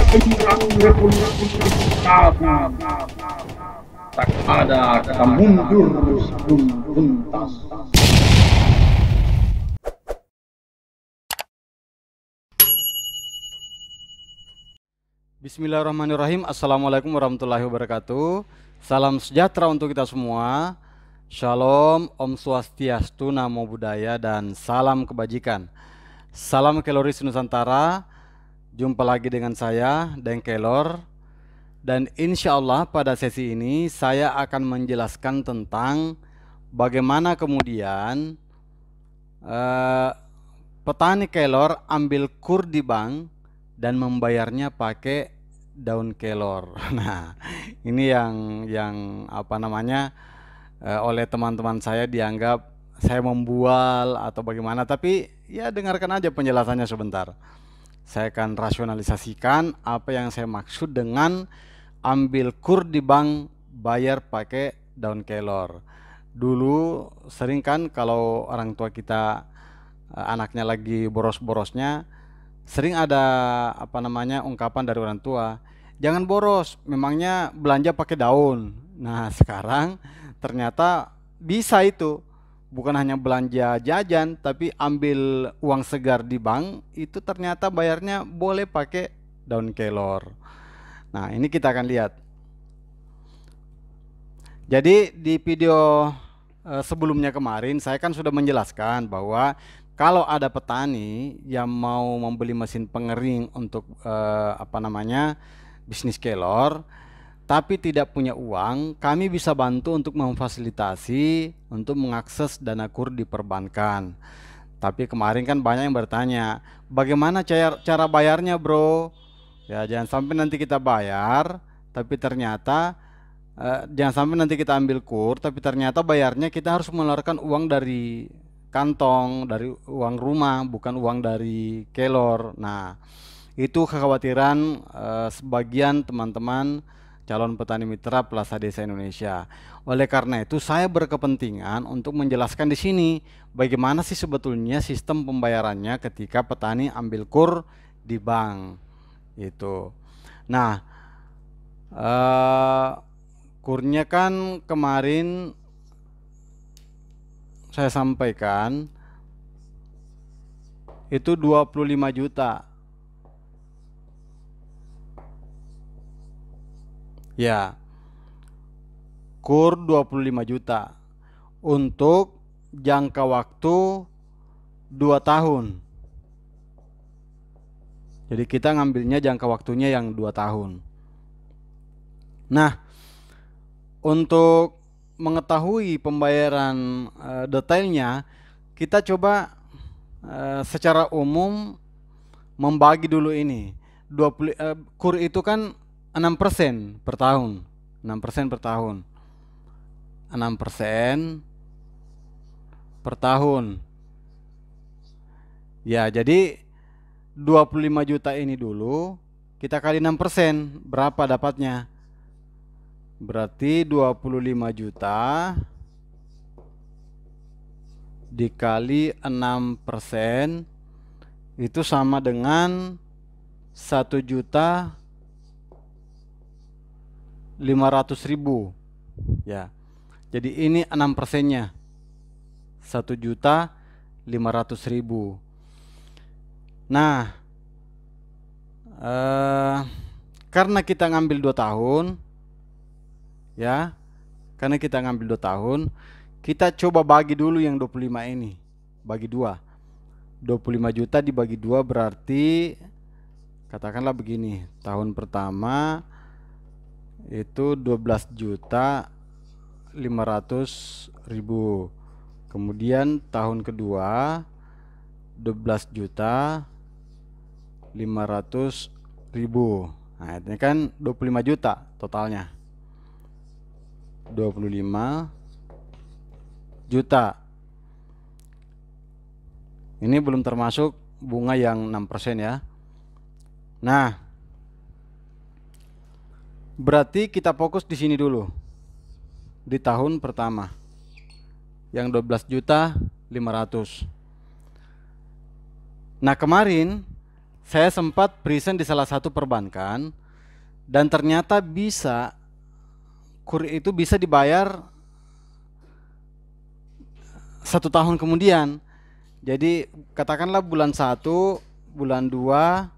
Tak ada kata mundur sebelum tuntas. Bismillahirrahmanirrahim. Assalamualaikum warahmatullahi wabarakatuh. Salam sejahtera untuk kita semua. Shalom, Om Swastiastu, Namo Buddhaya, dan salam kebajikan. Salam Keloris Nusantara. Jumpa lagi dengan saya, Deng Kelor. Dan insya Allah pada sesi ini saya akan menjelaskan tentang bagaimana kemudian petani kelor ambil kur di bank dan membayarnya pakai daun kelor. Nah, ini yang apa namanya oleh teman-teman saya dianggap saya membual atau bagaimana, tapi ya dengarkan aja penjelasannya sebentar. Saya akan rasionalisasikan apa yang saya maksud dengan ambil kur di bank bayar pakai daun kelor. Dulu sering kan kalau orang tua kita anaknya lagi boros-borosnya, sering ada apa namanya ungkapan dari orang tua, jangan boros, memangnya belanja pakai daun. Nah, sekarang ternyata bisa itu, bukan hanya belanja jajan, tapi ambil uang segar di bank itu ternyata bayarnya boleh pakai daun kelor. Nah, ini kita akan lihat. Jadi di video sebelumnya kemarin saya kan sudah menjelaskan bahwa kalau ada petani yang mau membeli mesin pengering untuk apa namanya bisnis kelor, tapi tidak punya uang, kami bisa bantu untuk memfasilitasi untuk mengakses dana kur di perbankan. Tapi kemarin kan banyak yang bertanya, bagaimana cara bayarnya, bro? Ya, jangan sampai nanti kita bayar, tapi ternyata jangan sampai nanti kita ambil kur, tapi ternyata bayarnya kita harus mengeluarkan uang dari kantong, dari uang rumah, bukan uang dari kelor. Nah, itu kekhawatiran sebagian teman-teman calon petani mitra Plaza Desa Indonesia. Oleh karena itu, saya berkepentingan untuk menjelaskan di sini bagaimana sih sebetulnya sistem pembayarannya ketika petani ambil kur di bank. Itu. Nah, kurnya kan kemarin saya sampaikan itu 25 juta. Ya, kur 25 juta untuk jangka waktu 2 tahun. Jadi kita ngambilnya jangka waktunya yang 2 tahun. Nah, untuk mengetahui pembayaran detailnya, kita coba secara umum membagi dulu ini. 20, kur itu kan 6% per tahun. 6% per tahun. 6% per tahun. Ya, jadi 25 juta ini dulu kita kali 6%, berapa dapatnya? Berarti 25 juta dikali 6% itu sama dengan 1.500.000. Ya. Jadi ini 6%-nya. 1.500.000. Nah, karena kita ngambil 2 tahun, ya, karena kita ngambil 2 tahun, kita coba bagi dulu yang 25 ini, bagi 2. 25 juta dibagi 2 berarti, katakanlah begini, tahun pertama itu 12.500.000, kemudian tahun kedua 12.500.000. Nah, ini kan 25 juta totalnya. 25 juta. Ini belum termasuk bunga yang 6% ya. Nah, berarti kita fokus di sini dulu. Di tahun pertama. Yang 12.500.000. Nah, kemarin saya sempat present di salah satu perbankan dan ternyata bisa kur itu bisa dibayar 1 tahun kemudian. Jadi katakanlah bulan 1, bulan 2,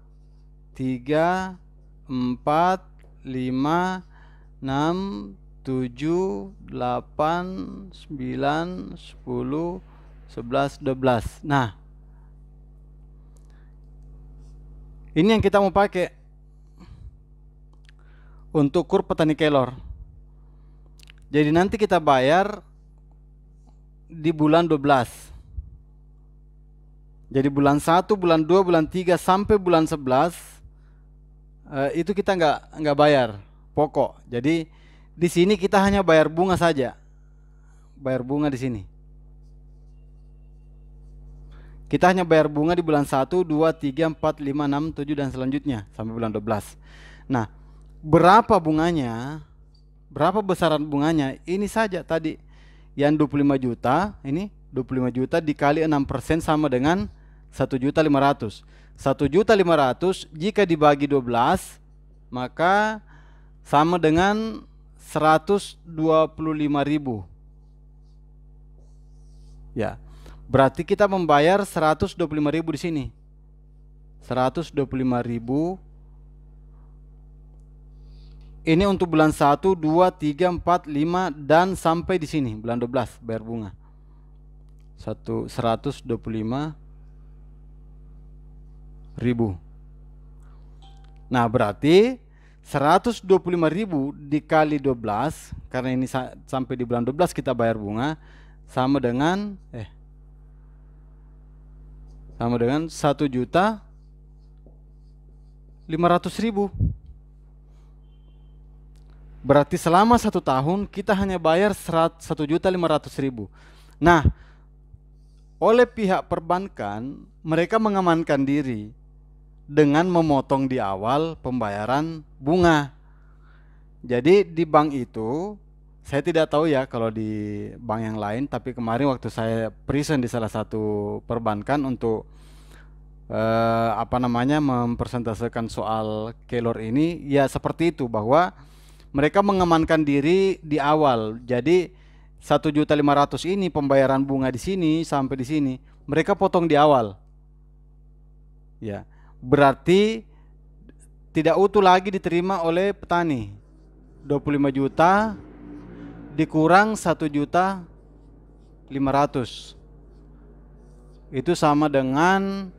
3, 4, 5, 6, 7, 8, 9, 10, 11, 12. Nah, ini yang kita mau pakai untuk kur petani kelor. Jadi nanti kita bayar di bulan 12. Jadi bulan 1, bulan 2, bulan 3 sampai bulan 11 itu kita nggak bayar pokok. Jadi di sini kita hanya bayar bunga saja. Bayar bunga di sini. Kita hanya bayar bunga di bulan 1, 2, 3, 4, 5, 6, 7 dan selanjutnya sampai bulan 12. Nah, berapa bunganya? Berapa besaran bunganya? Ini saja tadi yang 25 juta, ini 25 juta dikali 6% sama dengan 1.500.000. 1.500.000 jika dibagi 12 maka sama dengan 125.000. Ya. Berarti kita membayar 125.000 di sini. 125.000. Ini untuk bulan 1, 2, 3, 4, 5 dan sampai di sini bulan 12 bayar bunga. 125.000. Nah, berarti 125.000 dikali 12 karena ini sampai di bulan 12 kita bayar bunga sama dengan 1.500.000. Berarti selama 1 tahun kita hanya bayar 1.500.000. Nah, oleh pihak perbankan mereka mengamankan diri dengan memotong di awal pembayaran bunga. Jadi di bank itu, saya tidak tahu ya kalau di bank yang lain, tapi kemarin waktu saya present di salah satu perbankan untuk mempresentasekan soal kelor ini, ya seperti itu, bahwa mereka mengamankan diri di awal. Jadi 1.500.000 ini pembayaran bunga di sini sampai di sini mereka potong di awal. Ya, berarti tidak utuh lagi diterima oleh petani. 25 juta dikurang 1.500.000 itu sama dengan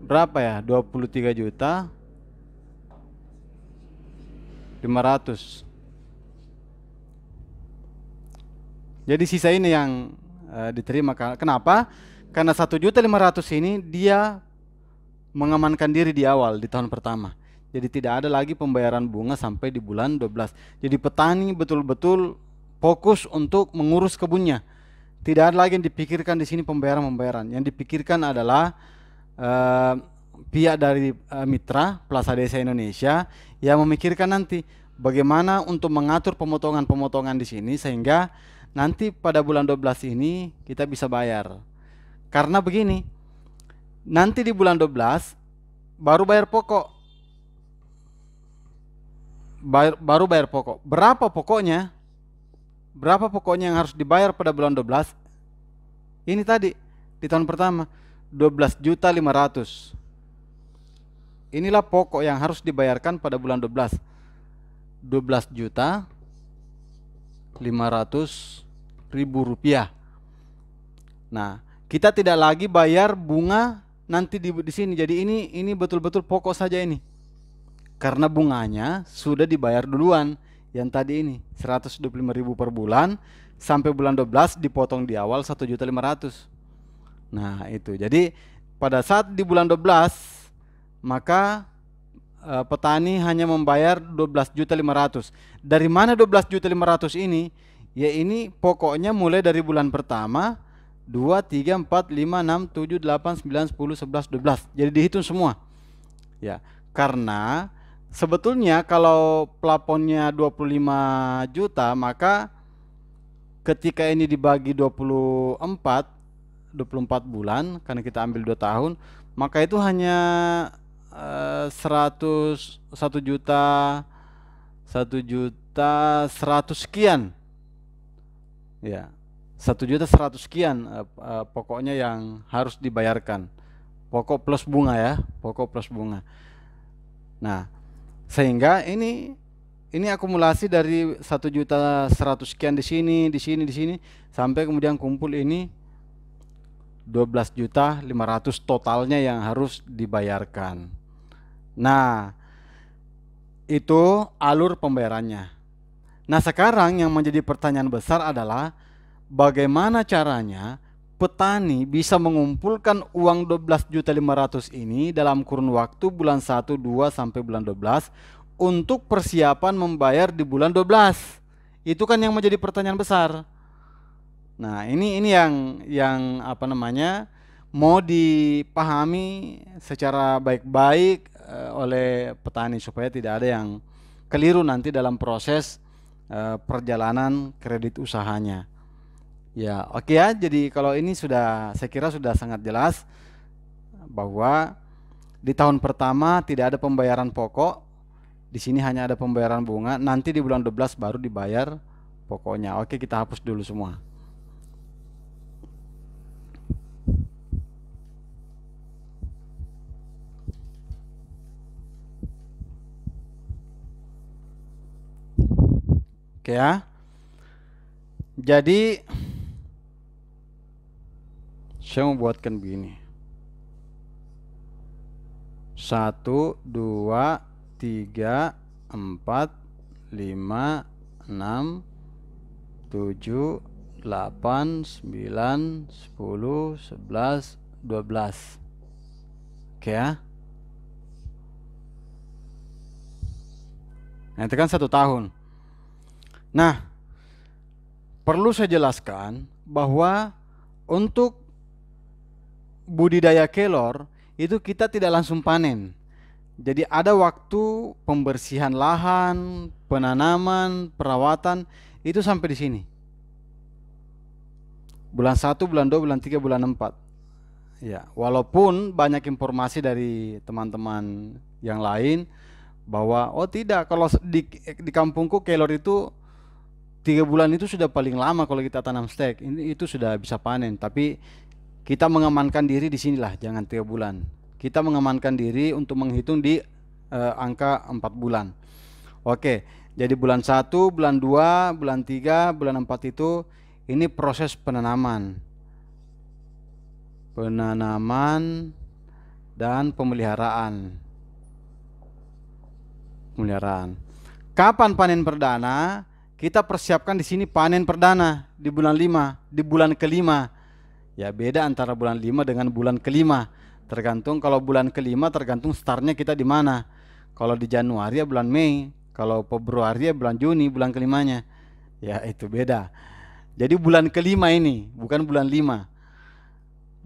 berapa ya? 23.500.000. Jadi sisa ini yang diterima. Kenapa? Karena 1.500.000 ini dia mengamankan diri di awal di tahun pertama. Jadi tidak ada lagi pembayaran bunga sampai di bulan 12. Jadi petani betul-betul fokus untuk mengurus kebunnya. Tidak ada lagi yang dipikirkan di sini pembayaran. Yang dipikirkan adalah pihak dari mitra Plaza Desa Indonesia yang memikirkan nanti bagaimana untuk mengatur pemotongan-pemotongan di sini sehingga nanti pada bulan 12 ini kita bisa bayar. Karena begini, nanti di bulan 12 baru bayar pokok. Baru bayar pokok. Berapa pokoknya? Berapa pokoknya yang harus dibayar pada bulan 12? Ini tadi di tahun pertama 12.500.000. Inilah pokok yang harus dibayarkan pada bulan 12. 12.500.000 rupiah. Nah, kita tidak lagi bayar bunga nanti di sini. Jadi ini betul-betul pokok saja ini. Karena bunganya sudah dibayar duluan. Yang tadi ini 125.000 per bulan sampai bulan 12 dipotong di awal 1.500.000. Nah, itu. Jadi pada saat di bulan 12 maka petani hanya membayar 12.500.000. Dari mana 12.500.000 ini? Ya ini pokoknya mulai dari bulan pertama 2, 3, 4, 5, 6, 7, 8, 9, 10, 11, 12. Jadi dihitung semua. Ya, karena sebetulnya kalau plafonnya 25 juta maka ketika ini dibagi 24 bulan karena kita ambil 2 tahun maka itu hanya 1 juta 100 sekian, ya 1 juta 100 sekian, pokoknya yang harus dibayarkan, pokok plus bunga ya, pokok plus bunga. Nah, sehingga ini akumulasi dari 1 juta 100 sekian di sini sampai kemudian kumpul ini 12.500.000 totalnya yang harus dibayarkan. Nah, itu alur pembayarannya. Nah, sekarang yang menjadi pertanyaan besar adalah bagaimana caranya petani bisa mengumpulkan uang 12.500.000 ini dalam kurun waktu bulan 1, 2 sampai bulan 12 untuk persiapan membayar di bulan 12. Itu kan yang menjadi pertanyaan besar. Nah, ini yang apa namanya, mau dipahami secara baik-baik oleh petani supaya tidak ada yang keliru nanti dalam proses perjalanan kredit usahanya. Ya, oke ya. Jadi kalau ini saya kira sudah sangat jelas bahwa di tahun pertama tidak ada pembayaran pokok. Di sini hanya ada pembayaran bunga. Nanti di bulan 12 baru dibayar pokoknya. Oke, kita hapus dulu semua. Oke ya. Jadi saya mau buatkan begini. 1, 2, 3, 4, 5, 6, 7, 8, 9, 10, 11, 12. Oke ya. Nah, itu kan 1 tahun. Nah, perlu saya jelaskan bahwa untuk budidaya kelor itu kita tidak langsung panen. Jadi ada waktu pembersihan lahan, penanaman, perawatan, itu sampai di sini. Bulan 1, bulan 2, bulan 3, bulan 4. Ya, walaupun banyak informasi dari teman-teman yang lain bahwa oh tidak, kalau di kampungku kelor itu 3 bulan itu sudah paling lama kalau kita tanam stek. Ini itu sudah bisa panen, tapi kita mengamankan diri di sinilah, jangan 3 bulan. Kita mengamankan diri untuk menghitung di angka 4 bulan. Oke, jadi bulan 1, bulan 2, bulan 3, bulan 4 itu ini proses penanaman. Penanaman dan pemeliharaan. Kapan panen perdana? Kita persiapkan di sini panen perdana di bulan 5, di bulan kelima. Ya, beda antara bulan 5 dengan bulan kelima. Tergantung, kalau bulan kelima tergantung startnya kita di mana. Kalau di Januari ya bulan Mei, kalau Februari ya bulan Juni, bulan kelimanya. Ya, itu beda. Jadi bulan kelima ini, bukan bulan 5.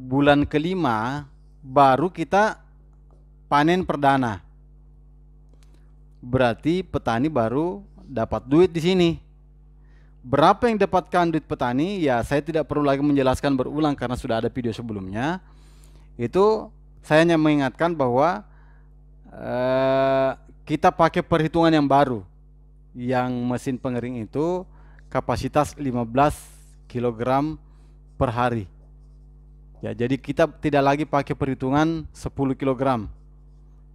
Bulan kelima baru kita panen perdana. Berarti petani baru dapat duit di sini. Berapa yang dapatkan duit petani? Ya, saya tidak perlu lagi menjelaskan berulang karena sudah ada video sebelumnya. Itu saya hanya mengingatkan bahwa kita pakai perhitungan yang baru. Yang mesin pengering itu kapasitas 15 kg per hari. Ya, jadi kita tidak lagi pakai perhitungan 10 kg.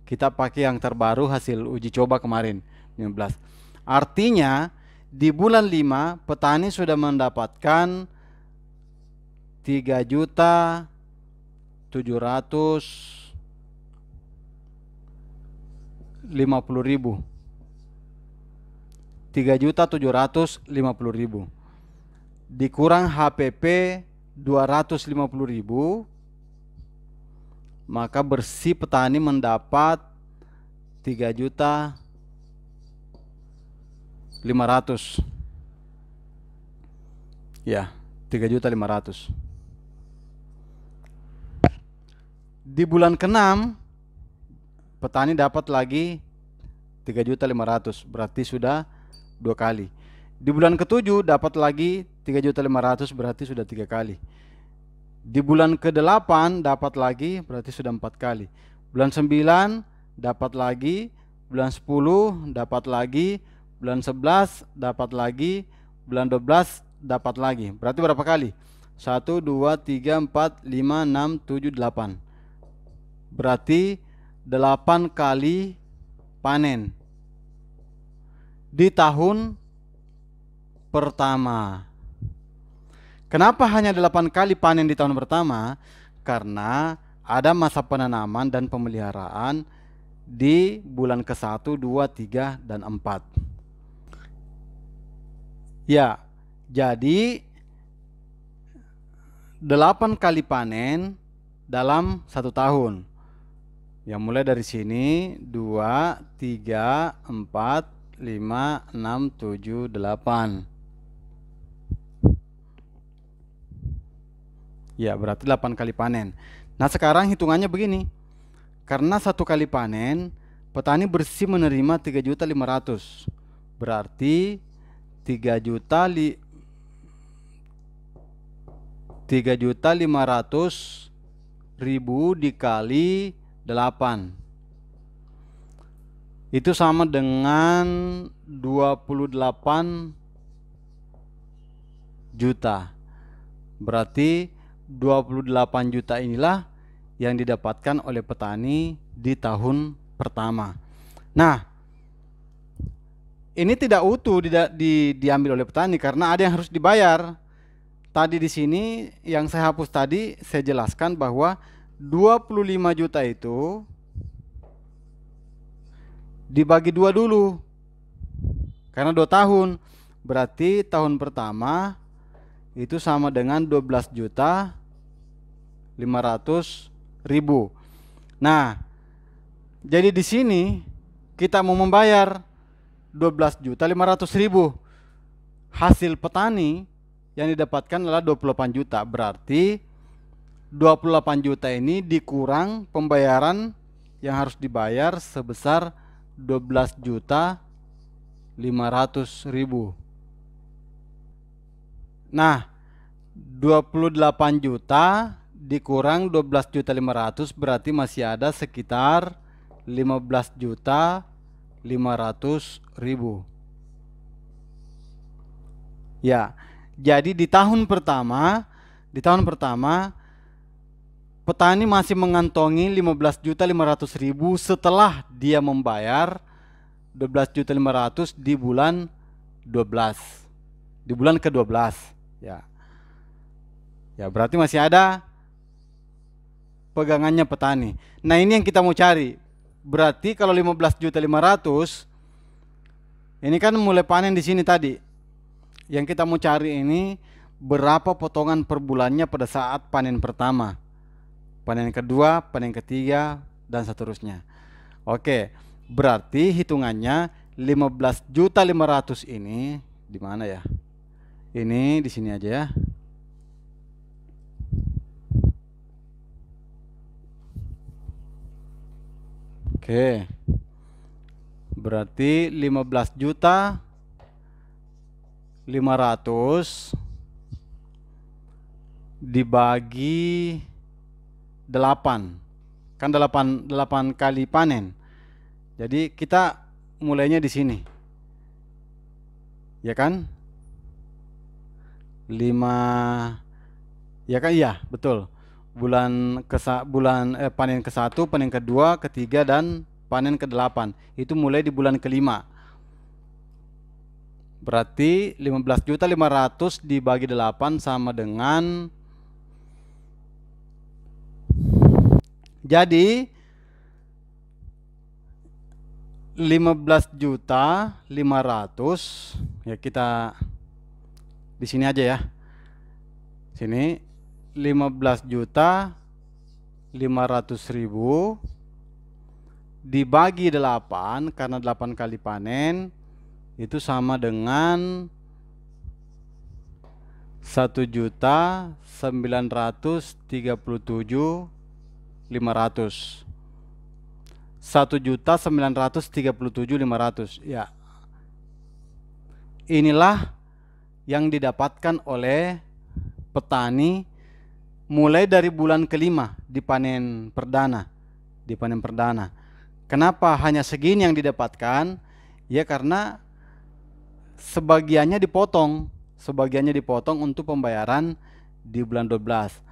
Kita pakai yang terbaru hasil uji coba kemarin, 15. Artinya di bulan 5 petani sudah mendapatkan 3.750.000. 3.750.000 dikurang HPP 250.000, maka bersih petani mendapat 3.500.000. Ya, 3.500.000. Di bulan ke-6 petani dapat lagi 3.500.000, berarti sudah 2 kali. Di bulan ke-7 dapat lagi 3.500.000, berarti sudah 3 kali. Di bulan ke-8 dapat lagi, berarti sudah 4 kali. Bulan 9 dapat lagi, bulan 10 dapat lagi, bulan 11 dapat lagi, bulan 12 dapat lagi. Berarti berapa kali? 1, 2, 3, 4, 5, 6, 7, 8. Berarti 8 kali panen di tahun pertama. Kenapa hanya 8 kali panen di tahun pertama? Karena ada masa penanaman dan pemeliharaan di bulan ke-1, 2, 3, dan 4. Ya, jadi 8 kali panen dalam 1 tahun. Ya, mulai dari sini 2, 3, 4, 5, 6, 7, 8. Ya, berarti 8 kali panen. Nah, sekarang hitungannya begini. Karena 1 kali panen, petani bersih menerima 3.500.000. Berarti 3.500.000 dikali 8. Itu sama dengan 28 juta. Berarti 28 juta inilah yang didapatkan oleh petani di tahun pertama. Nah, ini tidak utuh diambil oleh petani karena ada yang harus dibayar. Tadi di sini yang saya hapus tadi saya jelaskan bahwa 25 juta itu dibagi 2 dulu. Karena 2 tahun. Berarti tahun pertama itu sama dengan 12.500.000. Nah, jadi di sini kita mau membayar 12.500.000. Hasil petani yang didapatkan adalah 28 juta. Berarti 28 juta ini dikurang pembayaran yang harus dibayar sebesar 12.500.000. Nah, 28 juta dikurang 12.500.000 berarti masih ada sekitar 15.500.000. Ya, jadi di tahun pertama petani masih mengantongi 15.500.000 setelah dia membayar 12.500.000 di bulan 12. Di bulan ke-12, ya. Ya, berarti masih ada pegangannya petani. Nah, ini yang kita mau cari. Berarti kalau 15.500.000 ini kan mulai panen di sini tadi. Yang kita mau cari ini berapa potongan per bulannya pada saat panen pertama, panen kedua, panen ketiga, dan seterusnya. Oke, berarti hitungannya 15.500.000 ini di mana ya? Ini di sini aja ya. Oke. Berarti 15.500.000 dibagi 8. Kan 8 kali panen. Jadi kita mulainya di sini. Ya kan? 5, ya kan? Iya, betul. Panen ke-1, panen kedua, ketiga, dan panen ke-8 itu mulai di bulan ke-5. Berarti 15.500.000 dibagi 8 sama dengan, jadi 15.500.000 ya, kita di sini aja ya. Sini 15.500.000 dibagi 8 karena 8 kali panen itu sama dengan 1.937.500. 1.937.500 ya. Inilah yang didapatkan oleh petani mulai dari bulan kelima dipanen perdana, dipanen perdana. Kenapa hanya segini yang didapatkan? Ya karena sebagiannya dipotong untuk pembayaran di bulan 12.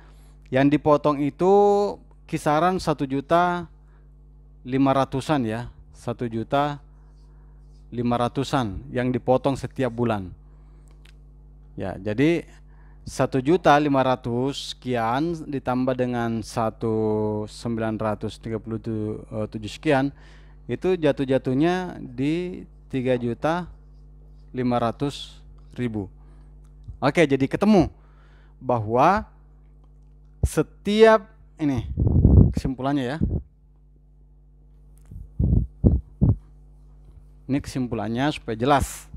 Yang dipotong itu kisaran 1.500.000-an ya, 1.500.000-an yang dipotong setiap bulan. Ya, jadi 1.500.000 sekian ditambah dengan 1.937 sekian, itu jatuhnya di 3.500.000. Oke, jadi ketemu bahwa setiap ini kesimpulannya ya. Ini kesimpulannya supaya jelas.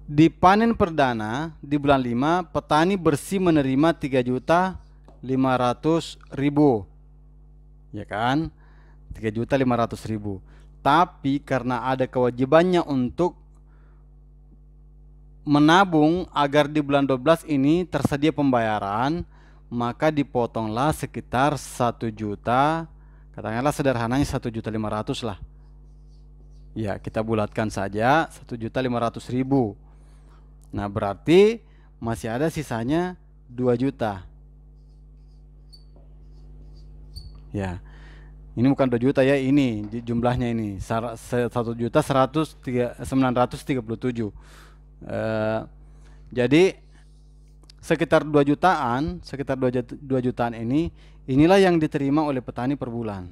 Di panen perdana di bulan 5, petani bersih menerima 3.500.000. Ya kan? 3.500.000. Tapi karena ada kewajibannya untuk menabung agar di bulan 12 ini tersedia pembayaran, maka dipotonglah sekitar 1 juta, katakanlah sederhananya 1.500.000 lah. Ya, kita bulatkan saja 1.500.000. Nah, berarti masih ada sisanya 2 juta. Ya, ini bukan 2 juta ya, ini jumlahnya ini 1.937. Jadi sekitar 2 jutaan, sekitar 2 jutaan inilah yang diterima oleh petani per bulan.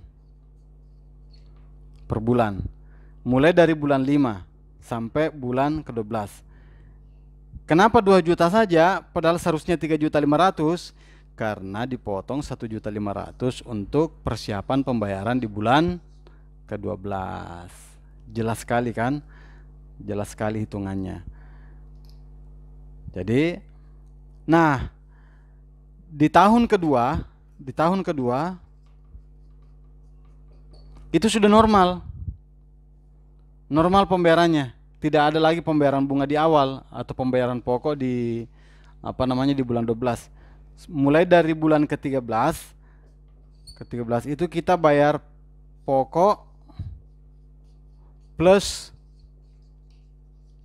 Per bulan. Mulai dari bulan 5 sampai bulan ke-12. Kenapa 2 juta saja padahal seharusnya 3.500.000? Karena dipotong 1.500.000 untuk persiapan pembayaran di bulan ke-12. Jelas sekali kan? Jelas sekali hitungannya. Jadi, nah, di tahun kedua itu sudah normal. Normal pembayarannya. Tidak ada lagi pembayaran bunga di awal atau pembayaran pokok di di bulan 12. Mulai dari bulan ke-13 itu kita bayar pokok plus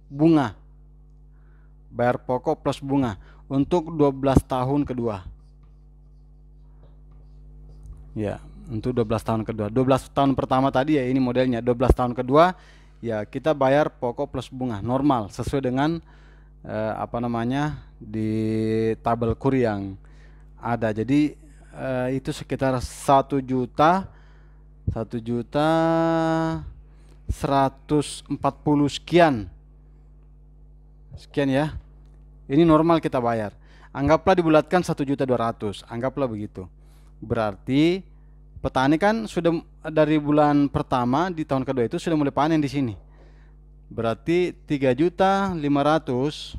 bunga. Bayar pokok plus bunga untuk 12 tahun kedua. Ya, untuk 12 tahun kedua. 12 tahun pertama tadi ya ini modelnya, 12 tahun kedua ya kita bayar pokok plus bunga normal sesuai dengan di tabel KUR yang ada. Jadi itu sekitar 1.140 sekian ya. Ini normal kita bayar. Anggaplah dibulatkan 1.200.000, anggaplah begitu. Berarti petani kan sudah dari bulan pertama di tahun kedua itu sudah mulai panen di sini. Berarti 3.500.000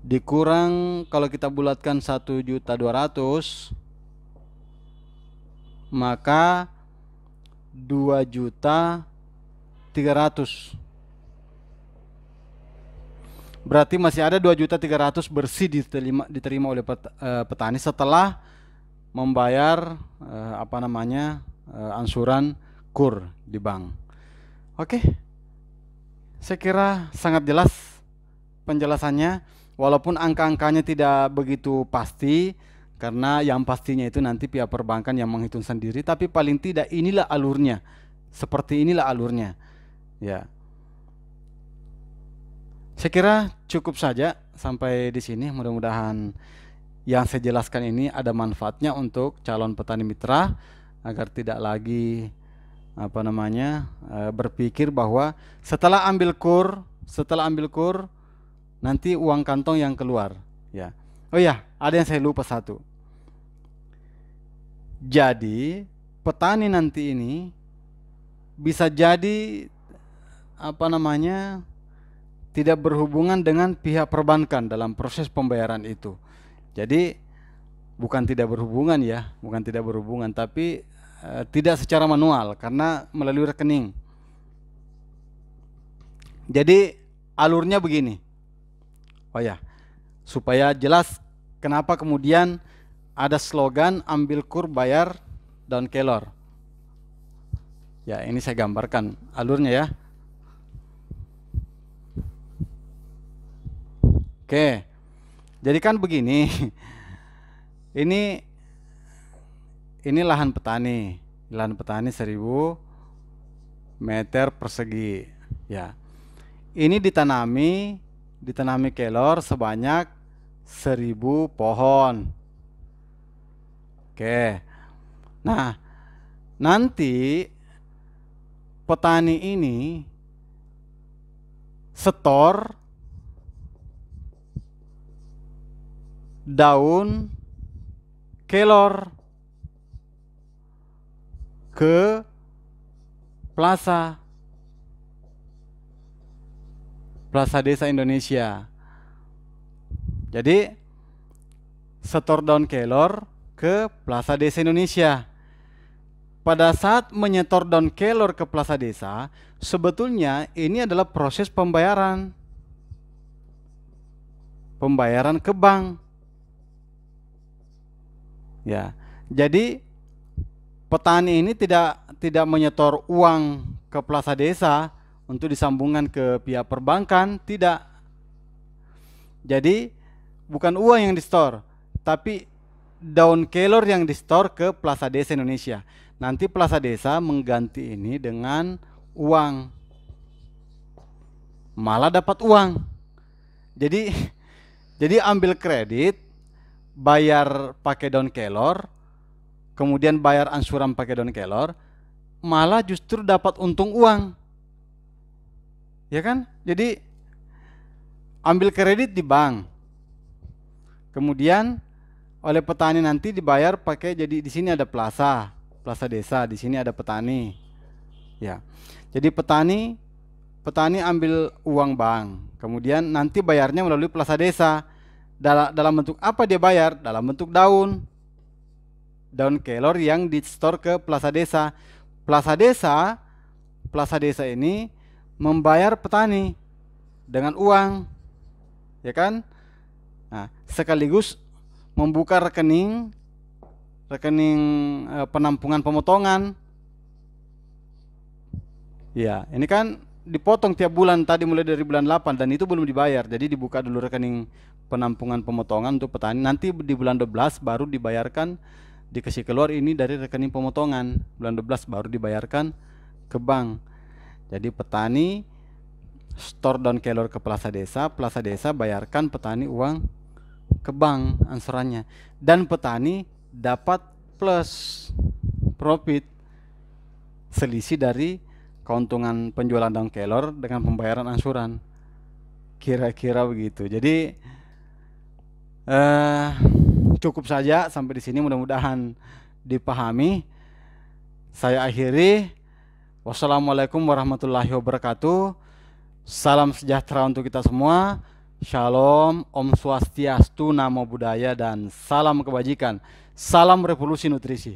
dikurang, kalau kita bulatkan 1.200.000, maka 2.300.000. Berarti masih ada 2.300.000 bersih diterima oleh petani setelah membayar angsuran KUR di bank. Oke, saya kira sangat jelas penjelasannya, walaupun angka-angkanya tidak begitu pasti karena yang pastinya itu nanti pihak perbankan yang menghitung sendiri, tapi paling tidak inilah alurnya, seperti inilah alurnya ya. Saya kira cukup saja sampai di sini. Mudah-mudahan yang saya jelaskan ini ada manfaatnya untuk calon petani mitra agar tidak lagi berpikir bahwa setelah ambil KUR nanti uang kantong yang keluar ya. Oh ya, ada yang saya lupa satu. Jadi petani nanti ini bisa jadi tidak berhubungan dengan pihak perbankan dalam proses pembayaran itu. Jadi bukan tidak berhubungan ya, tapi tidak secara manual karena melalui rekening. Jadi alurnya begini. Oh ya, supaya jelas kenapa kemudian ada slogan ambil kur bayar daun kelor. Ya, ini saya gambarkan alurnya ya. Oke. Jadi kan begini. Ini lahan petani. Lahan petani 1000 meter persegi. Ya. Ini ditanami kelor sebanyak 1000 pohon. Oke. Nah, nanti petani ini setor daun kelor ke Plaza Desa Indonesia. Jadi setor daun kelor ke Plaza Desa Indonesia. Pada saat menyetor daun kelor ke Plaza Desa, sebetulnya ini adalah proses pembayaran ke bank. Ya, jadi petani ini tidak menyetor uang ke Plaza Desa untuk disambungkan ke pihak perbankan, tidak. Jadi bukan uang yang di-store, tapi daun kelor yang di-store ke Plaza Desa Indonesia. Nanti Plaza Desa mengganti ini dengan uang, malah dapat uang. Jadi ambil kredit, bayar pakai daun kelor, kemudian bayar angsuran pakai daun kelor, malah justru dapat untung uang. Ya kan? Jadi ambil kredit di bank, kemudian oleh petani nanti dibayar pakai, jadi di sini ada Plaza Desa, di sini ada petani. Ya. Jadi petani ambil uang bank, kemudian nanti bayarnya melalui Plaza Desa. Dalam bentuk apa dia bayar? Dalam bentuk daun kelor yang di-store ke Plaza Desa. Plaza Desa ini membayar petani dengan uang, ya kan? Nah, sekaligus membuka rekening penampungan pemotongan. Ya, ini kan dipotong tiap bulan, tadi mulai dari bulan 8 dan itu belum dibayar. Jadi dibuka dulu rekening penampungan pemotongan untuk petani. Nanti di bulan 12 baru dibayarkan, dikasih keluar ini dari rekening pemotongan. Bulan 12 baru dibayarkan ke bank. Jadi petani store daun kelor ke Plaza Desa bayarkan petani uang ke bank angsurannya, dan petani dapat plus profit selisih dari keuntungan penjualan daun kelor dengan pembayaran angsuran. Kira-kira begitu. Jadi cukup saja sampai di sini, mudah-mudahan dipahami. Saya akhiri. Wassalamualaikum warahmatullahi wabarakatuh. Salam sejahtera untuk kita semua. Shalom, Om Swastiastu, Namo Buddhaya, dan salam kebajikan. Salam revolusi nutrisi.